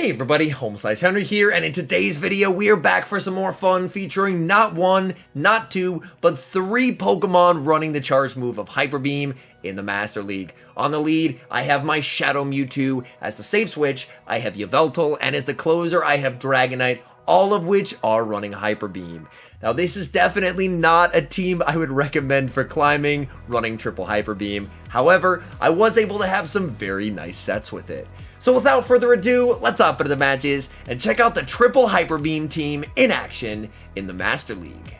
Hey everybody, HomeSliceHenry here, and in today's video we are back for some more fun featuring not one, not two, but three Pokemon running the charge move of Hyper Beam in the Master League. On the lead, I have my Shadow Mewtwo. As the safe switch, I have Yveltal, and as the closer, I have Dragonite, all of which are running Hyper Beam. Now this is definitely not a team I would recommend for climbing, running triple Hyper Beam. However, I was able to have some very nice sets with it. So without further ado, let's hop into the matches and check out the triple Hyper Beam team in action in the Master League.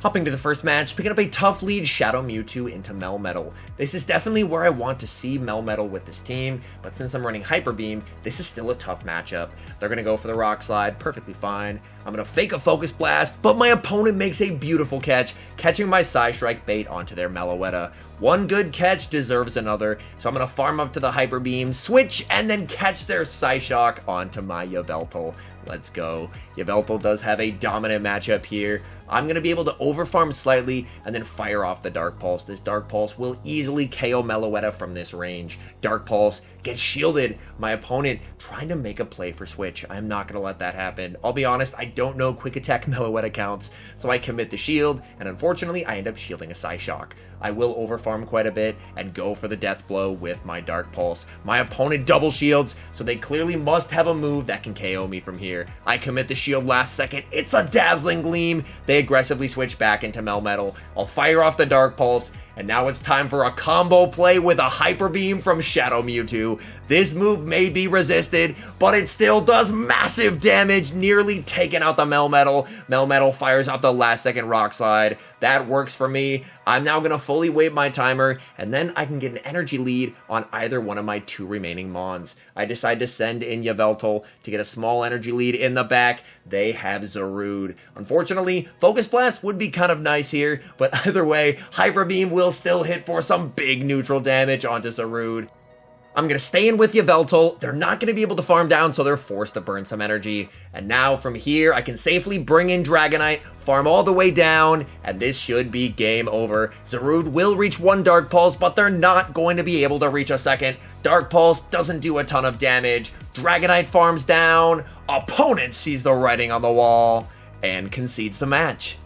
Hopping to the first match, picking up a tough lead Shadow Mewtwo into Melmetal. This is definitely where I want to see Melmetal with this team, but since I'm running Hyper Beam, this is still a tough matchup. They're going to go for the Rock Slide, perfectly fine. I'm going to fake a Focus Blast, but my opponent makes a beautiful catch, catching my Psystrike bait onto their Meloetta. One good catch deserves another, so I'm going to farm up to the Hyper Beam, switch, and then catch their Psyshock onto my Yveltal. Let's go. Yveltal does have a dominant matchup here. I'm going to be able to overfarm slightly and then fire off the Dark Pulse. This Dark Pulse will easily KO Meloetta from this range. Dark Pulse gets shielded. My opponent trying to make a play for switch. I'm not going to let that happen. I'll be honest, I don't know Quick Attack Meloetta counts, so I commit the shield, and unfortunately I end up shielding a Psyshock. I will overfarm quite a bit and go for the Death Blow with my Dark Pulse. My opponent double shields, so they clearly must have a move that can KO me from here. I commit the shield last second. It's a Dazzling Gleam. They aggressively switch back into Melmetal. I'll fire off the Dark Pulse, and now it's time for a combo play with a Hyper Beam from Shadow Mewtwo. This move may be resisted, but it still does massive damage, nearly taking out the Melmetal. Melmetal fires out the last second Rock Slide. That works for me. I'm now going to fully wait my timer, and then I can get an energy lead on either one of my two remaining Mons. I decide to send in Yveltal to get a small energy lead in the back. They have Zarude. Unfortunately, Focus Blast would be kind of nice here, but either way, Hyper Beam will still hit for some big neutral damage onto Zarude. I'm going to stay in with Yveltal. They're not going to be able to farm down, so they're forced to burn some energy. And now from here, I can safely bring in Dragonite, farm all the way down, and this should be game over. Zarude will reach one Dark Pulse, but they're not going to be able to reach a second. Dark Pulse doesn't do a ton of damage. Dragonite farms down. Opponent sees the writing on the wall and concedes the match.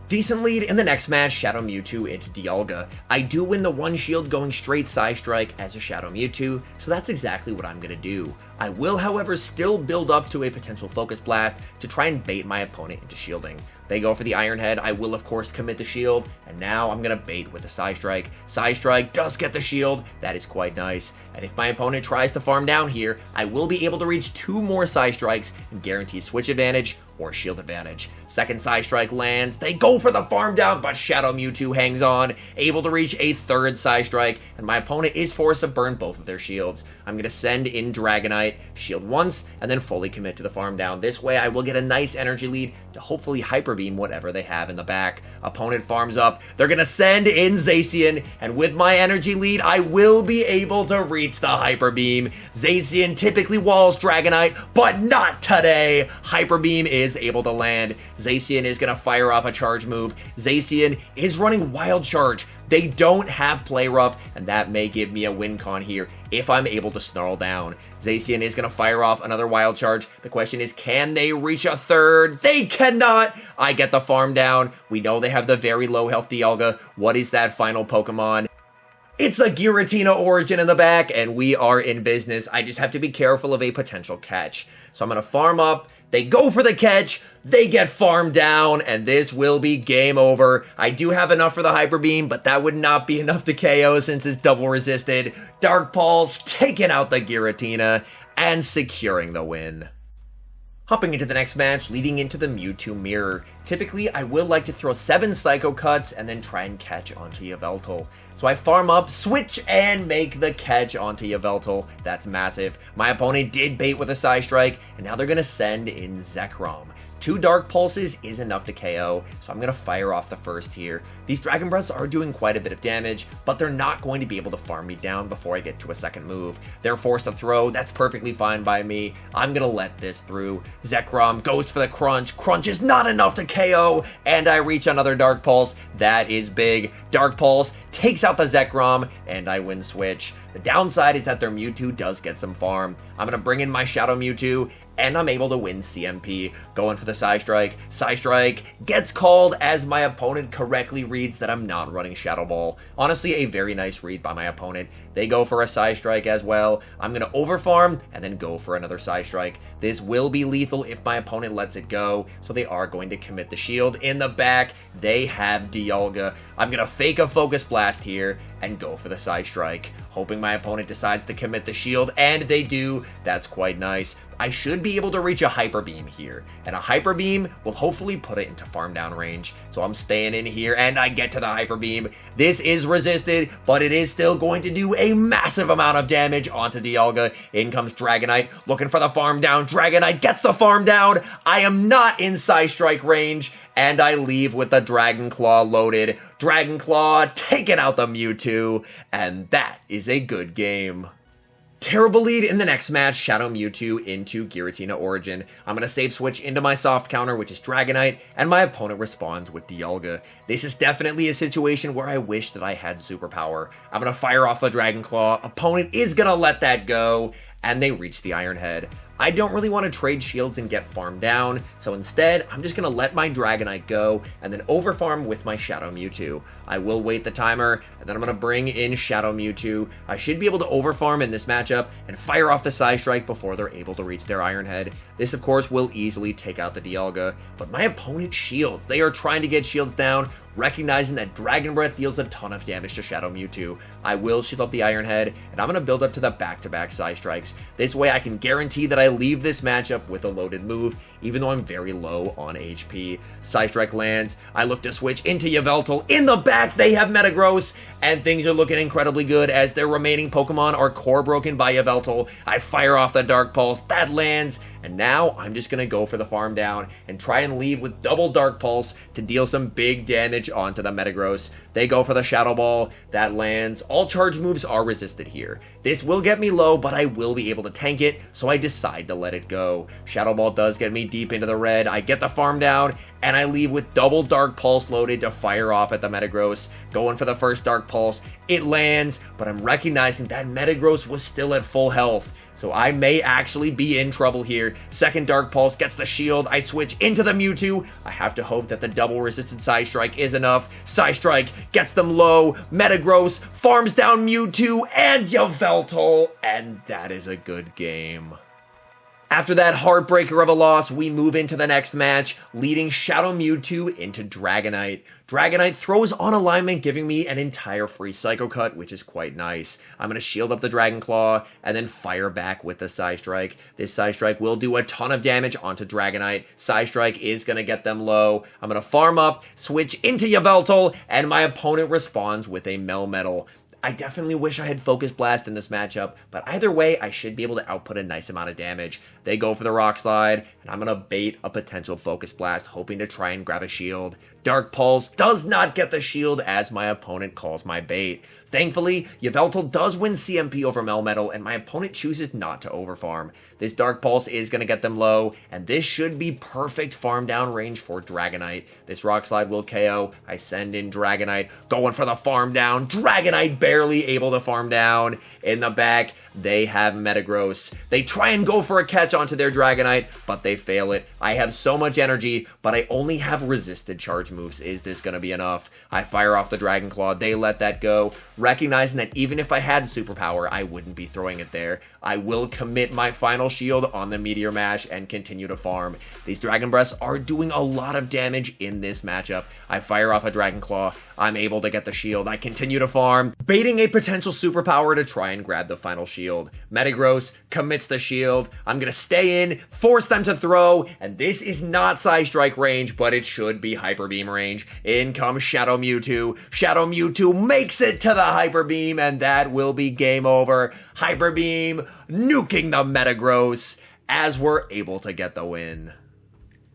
Decent lead in the next match, Shadow Mewtwo into Dialga. I do win the one shield going straight Psystrike as a Shadow Mewtwo, so that's exactly what I'm going to do. I will, however, still build up to a potential Focus Blast to try and bait my opponent into shielding. They go for the Iron Head. I will, of course, commit the shield, and now I'm going to bait with the Psystrike. Psystrike does get the shield. That is quite nice. And if my opponent tries to farm down here, I will be able to reach two more Psystrikes and guarantee switch advantage or shield advantage. Second Psystrike lands. They go for the farm down, but Shadow Mewtwo hangs on, able to reach a third Psystrike, and my opponent is forced to burn both of their shields. I'm going to send in Dragonite, shield once, and then fully commit to the farm down. This way, I will get a nice energy lead to hopefully Hyper Beam whatever they have in the back. Opponent farms up. They're going to send in Zacian, and with my energy lead, I will be able to reach the Hyper Beam. Zacian typically walls Dragonite, but not today. Hyper Beam is able to land. Zacian is going to fire off a charge move. Zacian is running Wild Charge. They don't have Play Rough, and that may give me a win con here if I'm able to snarl down. Zacian is going to fire off another Wild Charge. The question is, can they reach a third? They cannot! I get the farm down. We know they have the very low health Dialga. What is that final Pokemon? It's a Giratina Origin in the back, and we are in business. I just have to be careful of a potential catch. So I'm going to farm up. They go for the catch, they get farmed down, and this will be game over. I do have enough for the Hyper Beam, but that would not be enough to KO since it's double resisted. Dark Pulse taking out the Giratina and securing the win. Hopping into the next match, leading into the Mewtwo Mirror. Typically, I will like to throw 7 Psycho Cuts and then try and catch onto Yveltal. So I farm up, switch, and make the catch onto Yveltal. That's massive. My opponent did bait with a Psystrike, and now they're going to send in Zekrom. 2 Dark Pulses is enough to KO, so I'm going to fire off the first here. These Dragon Breaths are doing quite a bit of damage, but they're not going to be able to farm me down before I get to a second move. They're forced to throw, that's perfectly fine by me. I'm going to let this through. Zekrom goes for the Crunch. Crunch is not enough to KO, and I reach another Dark Pulse. That is big. Dark Pulse takes out the Zekrom, and I win switch. The downside is that their Mewtwo does get some farm. I'm going to bring in my Shadow Mewtwo, and I'm able to win CMP. Going for the Psystrike. Psystrike gets called as my opponent correctly reads that I'm not running Shadow Ball. Honestly, a very nice read by my opponent. They go for a Psystrike as well. I'm going to overfarm and then go for another Psystrike. This will be lethal if my opponent lets it go, so they are going to commit the shield. In the back, they have Dialga. I'm going to fake a Focus Blast here and go for the Psystrike, hoping my opponent decides to commit the shield, and they do. That's quite nice. I should be able to reach a Hyper Beam here, and a Hyper Beam will hopefully put it into farm down range. So I'm staying in here, and I get to the Hyper Beam. This is resisted, but it is still going to do a massive amount of damage onto Dialga. In comes Dragonite, looking for the farm down. Dragonite gets the farm down. I am not in Psystrike range, and I leave with the Dragon Claw loaded. Dragon Claw taking out the Mewtwo, and that is a good game. Terrible lead in the next match, Shadow Mewtwo into Giratina Origin. I'm going to save switch into my soft counter, which is Dragonite, and my opponent responds with Dialga. This is definitely a situation where I wish that I had superpower. I'm going to fire off a Dragon Claw. Opponent is going to let that go, and they reach the Iron Head. I don't really want to trade shields and get farmed down, so instead, I'm just going to let my Dragonite go and then overfarm with my Shadow Mewtwo. I will wait the timer, and then I'm going to bring in Shadow Mewtwo. I should be able to overfarm in this matchup and fire off the Psystrike before they're able to reach their Iron Head. This, of course, will easily take out the Dialga, but my opponent shields. They are trying to get shields down, recognizing that Dragon Breath deals a ton of damage to Shadow Mewtwo. I will shield up the Iron Head, and I'm going to build up to the back-to-back Psystrikes. This way I can guarantee that I leave this matchup with a loaded move, even though I'm very low on HP. Psystrike lands, I look to switch into Yveltal. In the back, they have Metagross, and things are looking incredibly good as their remaining Pokemon are core broken by Yveltal. I fire off the Dark Pulse, that lands, and now I'm just going to go for the farm down and try and leave with double Dark Pulse to deal some big damage onto the Metagross. They go for the Shadow Ball, that lands. All charge moves are resisted here. This will get me low, but I will be able to tank it, so I decide to let it go. Shadow Ball does get me deep into the red. I get the farm down, and I leave with double Dark Pulse loaded to fire off at the Metagross. Going for the first Dark Pulse, it lands, but I'm recognizing that Metagross was still at full health. So I may actually be in trouble here. Second Dark Pulse gets the shield. I switch into the Mewtwo. I have to hope that the double resisted Psystrike is enough. Psystrike gets them low. Metagross farms down Mewtwo and Yveltal. And that is a good game. After that heartbreaker of a loss, we move into the next match, leading Shadow Mewtwo into Dragonite. Dragonite throws on alignment, giving me an entire free Psycho Cut, which is quite nice. I'm going to shield up the Dragon Claw and then fire back with the Psystrike. This Psystrike will do a ton of damage onto Dragonite. Psystrike is going to get them low. I'm going to farm up, switch into Yveltal, and my opponent responds with a Melmetal. I definitely wish I had Focus Blast in this matchup, but either way, I should be able to output a nice amount of damage. They go for the Rock Slide, and I'm going to bait a potential Focus Blast, hoping to try and grab a shield. Dark Pulse does not get the shield as my opponent calls my bait. Thankfully, Yveltal does win CMP over Melmetal, and my opponent chooses not to overfarm. This Dark Pulse is going to get them low, and this should be perfect farm down range for Dragonite. This Rock Slide will KO. I send in Dragonite, going for the farm down. Dragonite barely able to farm down. In the back, they have Metagross. They try and go for a catch onto their Dragonite, but they fail it. I have so much energy, but I only have resisted charge moves. Is this going to be enough? I fire off the Dragon Claw. They let that go, recognizing that even if I had superpower, I wouldn't be throwing it there. I will commit my final shield on the Meteor Mash and continue to farm. These Dragon Breaths are doing a lot of damage in this matchup. I fire off a Dragon Claw. I'm able to get the shield. I continue to farm, baiting a potential superpower to try and grab the final shield. Metagross commits the shield. I'm going to stay in, force them to throw, and this is not Psystrike range, but it should be Hyper Beam range. In comes Shadow Mewtwo. Shadow Mewtwo makes it to the Hyper Beam, and that will be game over. Hyper Beam nuking the Metagross as we're able to get the win.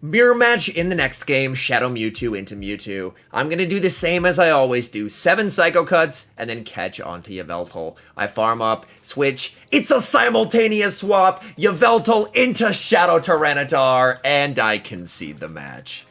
Mirror match in the next game, Shadow Mewtwo into Mewtwo. I'm going to do the same as I always do, 7 Psycho Cuts, and then catch onto Yveltal. I farm up, switch, it's a simultaneous swap, Yveltal into Shadow Tyranitar, and I concede the match.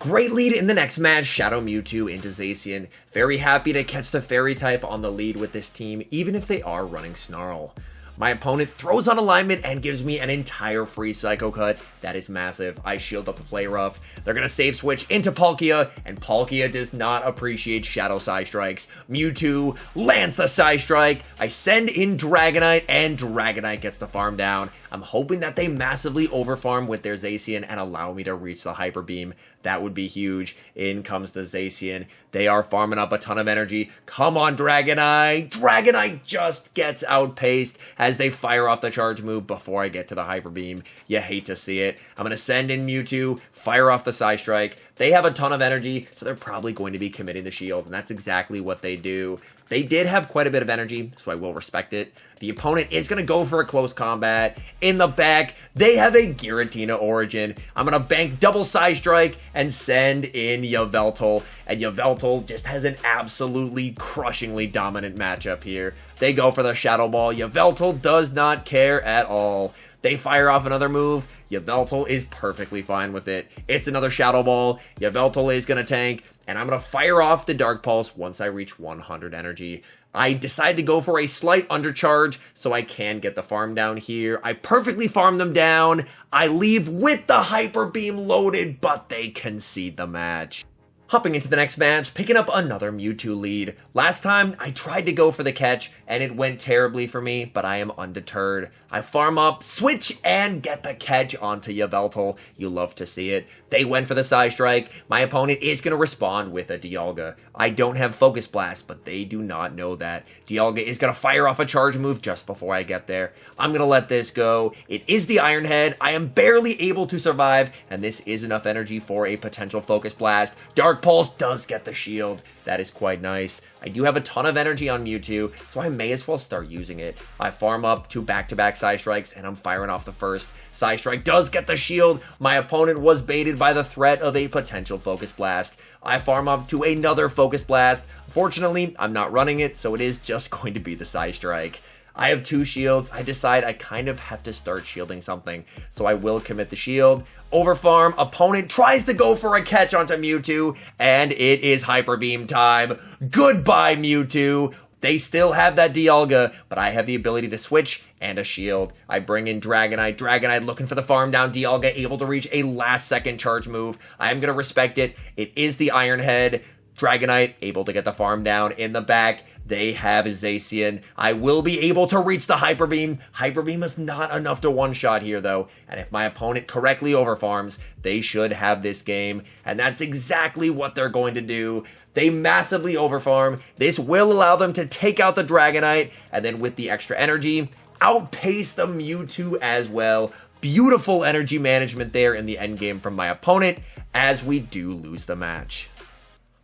Great lead in the next match, Shadow Mewtwo into Zacian. Very happy to catch the Fairy type on the lead with this team, even if they are running Snarl. My opponent throws on alignment and gives me an entire free Psycho Cut. That is massive. I shield up the Play Rough. They're going to save switch into Palkia, and Palkia does not appreciate Shadow Psy Strikes. Mewtwo lands the Psy Strike. I send in Dragonite, and Dragonite gets the farm down. I'm hoping that they massively overfarm with their Zacian and allow me to reach the Hyper Beam. That would be huge. In comes the Zacian. They are farming up a ton of energy. Come on, Dragonite. Dragonite just gets outpaced as they fire off the charge move before I get to the Hyper Beam. You hate to see it. I'm going to send in Mewtwo, fire off the Psy Strike. They have a ton of energy, so they're probably going to be committing the shield, and that's exactly what they do. They did have quite a bit of energy, so I will respect it. The opponent is going to go for a close combat. In the back, they have a Giratina Origin. I'm going to bank double Psy Strike and send in Yveltal. And Yveltal just has an absolutely crushingly dominant matchup here. They go for the Shadow Ball. Yveltal does not care at all. They fire off another move. Yveltal is perfectly fine with it. It's another Shadow Ball. Yveltal is going to tank. And I'm going to fire off the Dark Pulse once I reach 100 energy. I decide to go for a slight undercharge so I can get the farm down here. I perfectly farm them down. I leave with the Hyper Beam loaded, but they concede the match. Hopping into the next match, picking up another Mewtwo lead. Last time, I tried to go for the catch, and it went terribly for me, but I am undeterred. I farm up, switch, and get the catch onto Yveltal. You love to see it. They went for the Psy Strike. My opponent is going to respond with a Dialga. I don't have Focus Blast, but they do not know that. Dialga is going to fire off a charge move just before I get there. I'm going to let this go. It is the Iron Head. I am barely able to survive, and this is enough energy for a potential Focus Blast. Dark Pulse does get the shield. That is quite nice. I do have a ton of energy on Mewtwo, so I may as well start using it. I farm up 2 back-to-back Psy Strikes, and I'm firing off the first. Psy Strike does get the shield. My opponent was baited by the threat of a potential Focus Blast. I farm up to another Focus Blast. Unfortunately, I'm not running it, so it is just going to be the Psy Strike. I have 2 shields. I decide I kind of have to start shielding something, so I will commit the shield. Overfarm, opponent tries to go for a catch onto Mewtwo, and it is Hyper Beam time. Goodbye, Mewtwo. They still have that Dialga, but I have the ability to switch and a shield. I bring in Dragonite. Dragonite looking for the farm down. Dialga able to reach a last-second charge move. I am going to respect it. It is the Iron Head. Dragonite able to get the farm down. In the back, they have Zacian. I will be able to reach the Hyper Beam. Hyper Beam is not enough to one-shot here, though. And if my opponent correctly overfarms, they should have this game. And that's exactly what they're going to do. They massively overfarm. This will allow them to take out the Dragonite. And then with the extra energy, outpace the Mewtwo as well. Beautiful energy management there in the endgame from my opponent, as we do lose the match.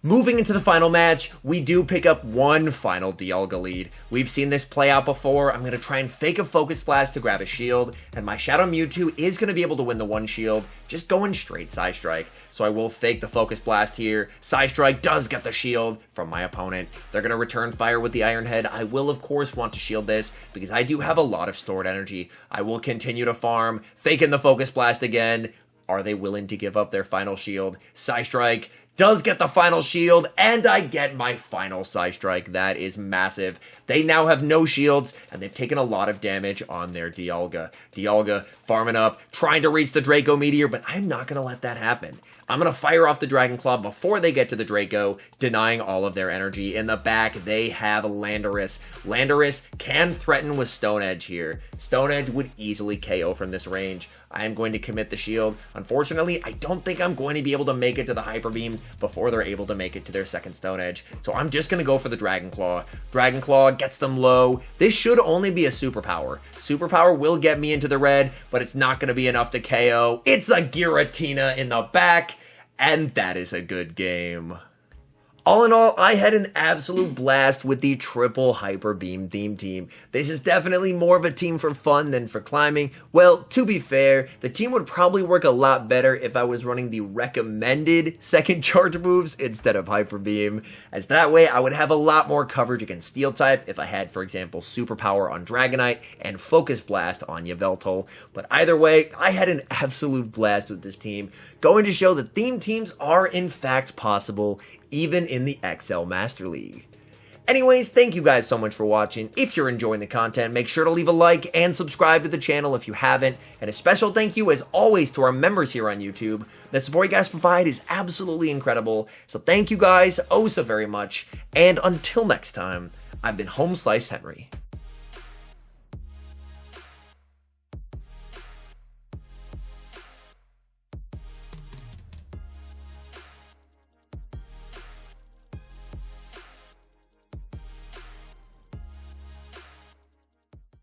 Moving into the final match, we do pick up one final Dialga lead. We've seen this play out before. I'm going to try and fake a Focus Blast to grab a shield, and my Shadow Mewtwo is going to be able to win the one shield, just going straight Psy Strike. So I will fake the Focus Blast here. Psy Strike does get the shield from my opponent. They're going to return fire with the Iron Head. I will, of course, want to shield this because I do have a lot of stored energy. I will continue to farm, faking the Focus Blast again. Are they willing to give up their final shield? Psy Strike does get the final shield, and I get my final Psy Strike. That is massive. They now have no shields, and they've taken a lot of damage on their Dialga. Dialga farming up, trying to reach the Draco Meteor, but I'm not going to let that happen. I'm going to fire off the Dragon Claw before they get to the Draco, denying all of their energy. In the back, they have Landorus. Landorus can threaten with Stone Edge here. Stone Edge would easily KO from this range. I am going to commit the shield. Unfortunately, I don't think I'm going to be able to make it to the Hyper Beam before they're able to make it to their second Stone Edge. So I'm just going to go for the Dragon Claw. Dragon Claw gets them low. This should only be a Superpower. Superpower will get me into the red, but it's not going to be enough to KO. It's a Giratina in the back, and that is a good game. All in all, I had an absolute blast with the triple Hyper Beam theme team. This is definitely more of a team for fun than for climbing. Well, to be fair, the team would probably work a lot better if I was running the recommended second charge moves instead of Hyper Beam, as that way I would have a lot more coverage against Steel type if I had, for example, Superpower on Dragonite and Focus Blast on Yveltal. But either way, I had an absolute blast with this team, going to show that theme teams are in fact possible, even in the XL Master League. Anyways, thank you guys so much for watching. If you're enjoying the content, make sure to leave a like and subscribe to the channel if you haven't. And a special thank you, as always, to our members here on YouTube. The support you guys provide is absolutely incredible. So thank you guys oh so very much. And until next time, I've been HomeSliceHenry.